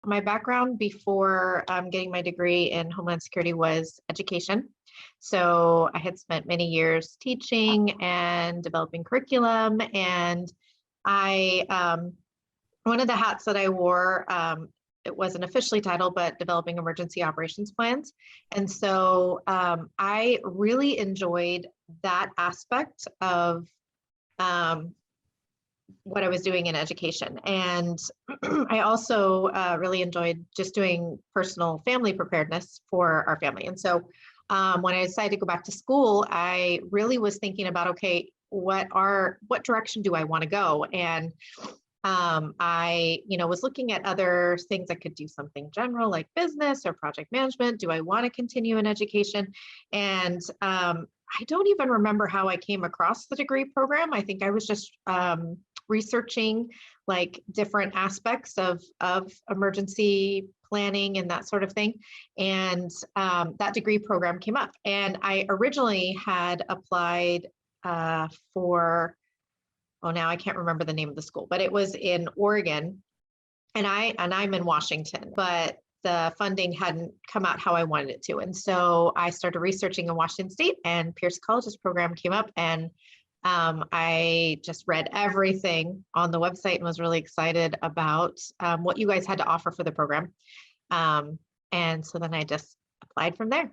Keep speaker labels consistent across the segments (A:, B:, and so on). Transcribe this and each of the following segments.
A: my background before getting my degree in Homeland Security was education. So I had spent many years teaching and developing curriculum, and one of the hats that I wore, it wasn't officially titled, but developing emergency operations plans. And so I really enjoyed that aspect of what I was doing in education. And I also really enjoyed just doing personal family preparedness for our family. And so when I decided to go back to school, I really was thinking about, okay, what direction do I want to go? And I, was looking at other things. I could do something general like business or project management. Do I want to continue in education? And I don't even remember how I came across the degree program. I think I was just researching like different aspects of emergency planning and that sort of thing. And that degree program came up. And I originally had applied for, now I can't remember the name of the school, but it was in Oregon, and I'm in Washington, but the funding hadn't come out how I wanted it to. And so I started researching in Washington State, and Pierce College's program came up, and I just read everything on the website and was really excited about what you guys had to offer for the program. And so then I just applied from there.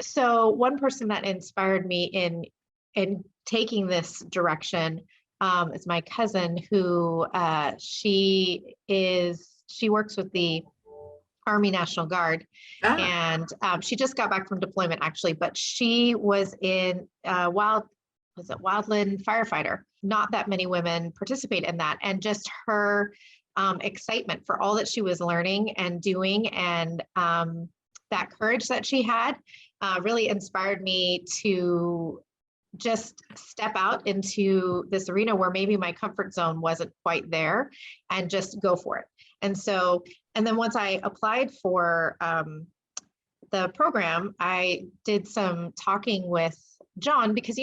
A: So one person that inspired me in taking this direction is my cousin, who she works with the Army National Guard, and she just got back from deployment actually, but she was in wildland firefighter. Not that many women participate in that, and just her excitement for all that she was learning and doing, and that courage that she had really inspired me to just step out into this arena where maybe my comfort zone wasn't quite there, and just go for it. And so, and then once I applied for the program, I did some talking with John, because,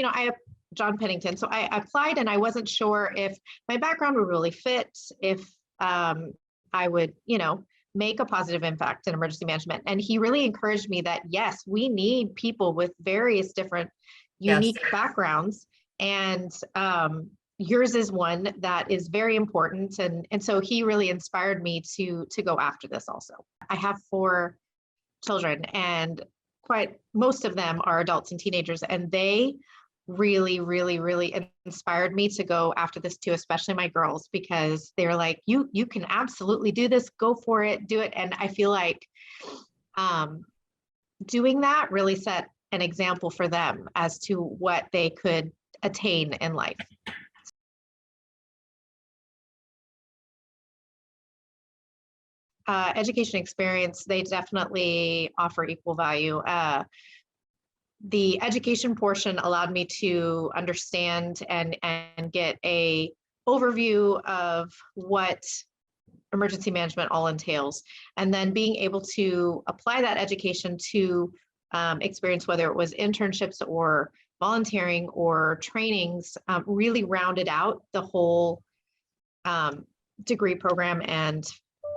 A: John Pennington. So I applied, and I wasn't sure if my background would really fit, if I would, make a positive impact in emergency management. And he really encouraged me that, yes, we need people with various different unique backgrounds. And yours is one that is very important. And so he really inspired me to go after this also. I have 4 children, and most of them are adults and teenagers, and they really, really, really inspired me to go after this too, especially my girls, because they're like, you can absolutely do this, go for it, do it. And I feel like doing that really set an example for them as to what they could attain in life. Education experience, they definitely offer equal value. The education portion allowed me to understand and get a overview of what emergency management all entails, and then being able to apply that education to experience, whether it was internships or volunteering or trainings, really rounded out the whole degree program and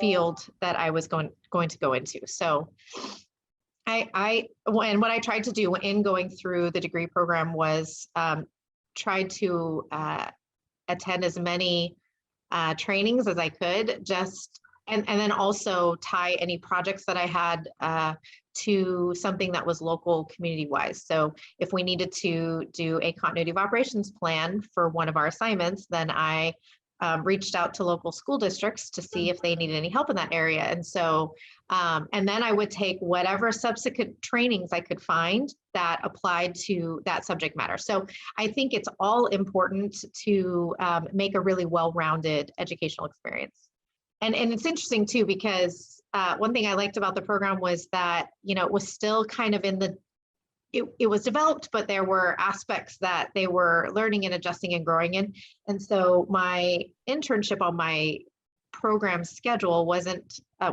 A: field that I was going to go into. So and what I tried to do in going through the degree program was tried to attend as many trainings as I could, and then also tie any projects that I had to something that was local community wise. So if we needed to do a continuity of operations plan for one of our assignments, then I reached out to local school districts to see if they needed any help in that area. And so, and then I would take whatever subsequent trainings I could find that applied to that subject matter. So I think it's all important to make a really well-rounded educational experience. And it's interesting too, because one thing I liked about the program was that, it was still kind of in it was developed, but there were aspects that they were learning and adjusting and growing in. And so my internship on my program schedule was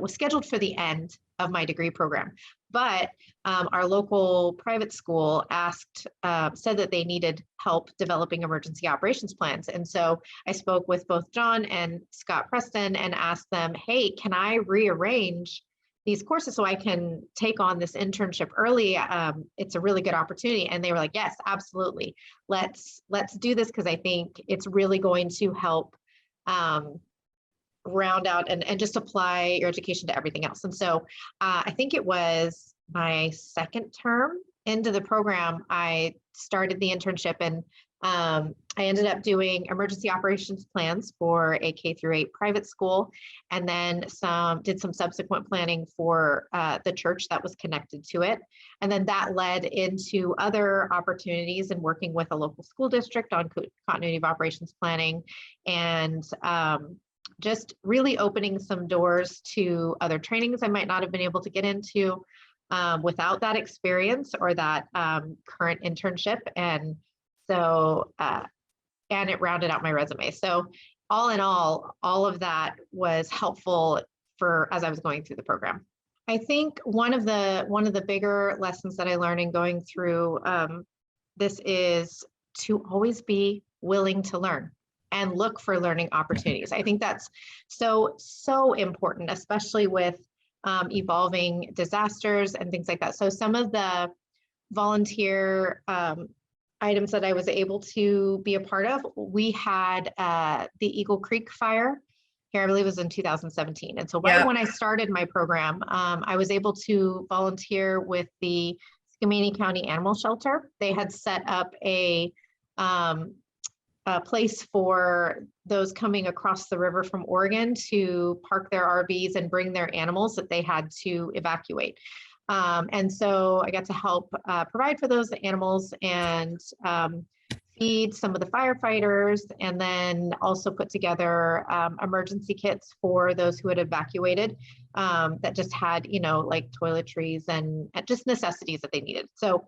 A: scheduled for the end of my degree program, but our local private school said that they needed help developing emergency operations plans. And so I spoke with both John and Scott Preston and asked them, hey, can I rearrange these courses so I can take on this internship early? It's a really good opportunity. And they were like, yes, absolutely. Let's do this, because I think it's really going to help round out and just apply your education to everything else. And so I think it was my second term into the program, I started the internship, and I ended up doing emergency operations plans for a K-8 private school, and then did some subsequent planning for the church that was connected to it. And then that led into other opportunities in working with a local school district on continuity of operations planning, and just really opening some doors to other trainings I might not have been able to get into without that experience or that current internship. And so, and it rounded out my resume. So all in all of that was helpful as I was going through the program. I think one of the bigger lessons that I learned in going through this is to always be willing to learn and look for learning opportunities. I think that's so important, especially with evolving disasters and things like that. So some of the volunteer items that I was able to be a part of, we had the Eagle Creek fire here, I believe it was in 2017. And so right when I started my program, I was able to volunteer with the Skamania County Animal Shelter. They had set up a place for those coming across the river from Oregon to park their RVs and bring their animals that they had to evacuate. And so I got to help provide for those animals and feed some of the firefighters, and then also put together emergency kits for those who had evacuated that just had, like toiletries and just necessities that they needed. So,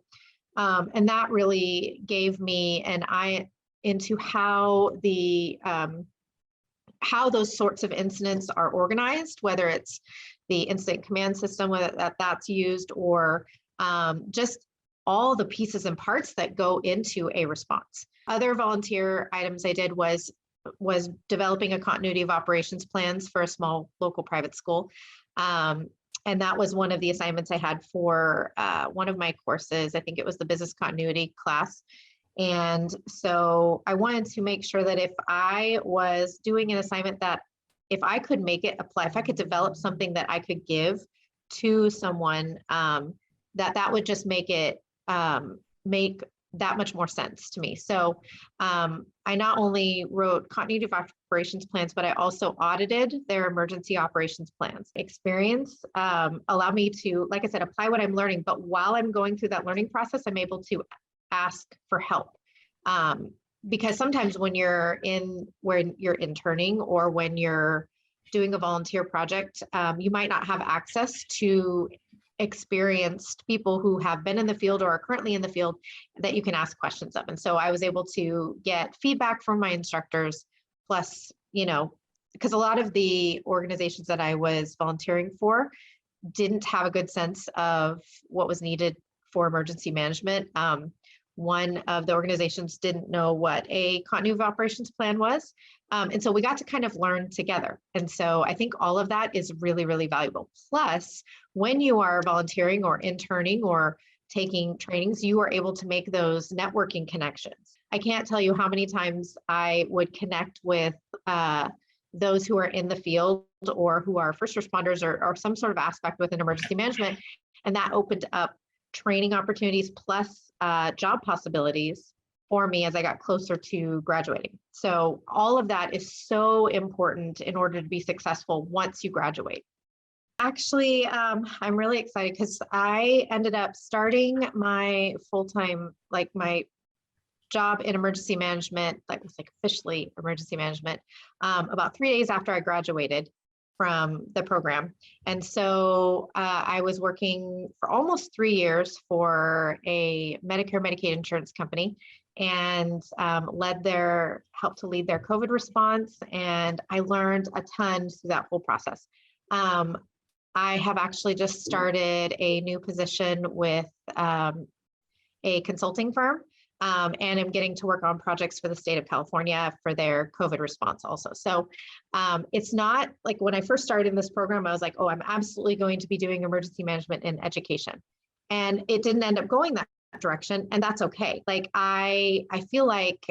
A: and that really gave me an eye into how how those sorts of incidents are organized, whether it's the incident command system, whether that's used, or just all the pieces and parts that go into a response. Other volunteer items I did was developing a continuity of operations plans for a small local private school. And that was one of the assignments I had for one of my courses. I think it was the business continuity class. And so I wanted to make sure that if I was doing an assignment, that if I could make it apply, if I could develop something that I could give to someone, that would just make it make that much more sense to me. So I not only wrote continuity of operations plans, but I also audited their emergency operations plans. Experience allowed me to, like I said, apply what I'm learning. But while I'm going through that learning process, I'm able to ask for help. Because sometimes when you're interning or when you're doing a volunteer project, you might not have access to experienced people who have been in the field or are currently in the field that you can ask questions of. And so I was able to get feedback from my instructors, plus, because a lot of the organizations that I was volunteering for didn't have a good sense of what was needed for emergency management. One of the organizations didn't know what a continuity of operations plan was. And so we got to kind of learn together. And so I think all of that is really, really valuable. Plus, when you are volunteering or interning or taking trainings, you are able to make those networking connections. I can't tell you how many times I would connect with those who are in the field or who are first responders or some sort of aspect within emergency management. And that opened up training opportunities plus job possibilities for me as I got closer to graduating. So all of that is so important in order to be successful once you graduate. Actually, I'm really excited because I ended up starting my full-time, like my job in emergency management, that was like officially emergency management, about 3 days after I graduated from the program. And so I was working for almost 3 years for a Medicare Medicaid insurance company. and helped to lead their COVID response. And I learned a ton through that whole process. I have actually just started a new position with a consulting firm, and I'm getting to work on projects for the state of California for their COVID response also. So it's not like when I first started in this program, I was like, oh, I'm absolutely going to be doing emergency management in education. And it didn't end up going that direction, and that's okay. Like I feel like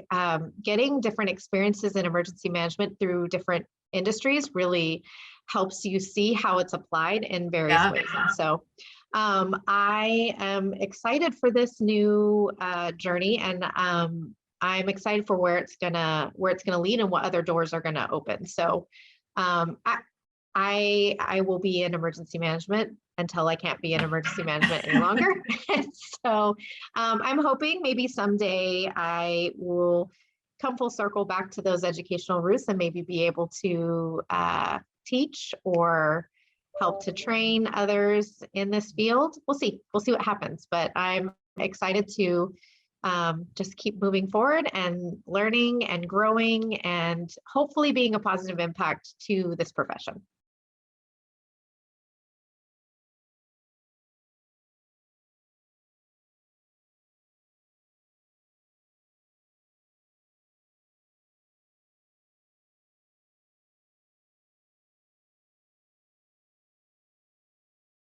A: getting different experiences in emergency management through different industries really helps you see how it's applied in various ways. And so I am excited for this new journey, and I'm excited for where it's gonna lead and what other doors are gonna open. So I will be in emergency management until I can't be in emergency management any longer. So I'm hoping maybe someday I will come full circle back to those educational roots and maybe be able to teach or help to train others in this field. We'll see what happens, but I'm excited to just keep moving forward and learning and growing and hopefully being a positive impact to this profession.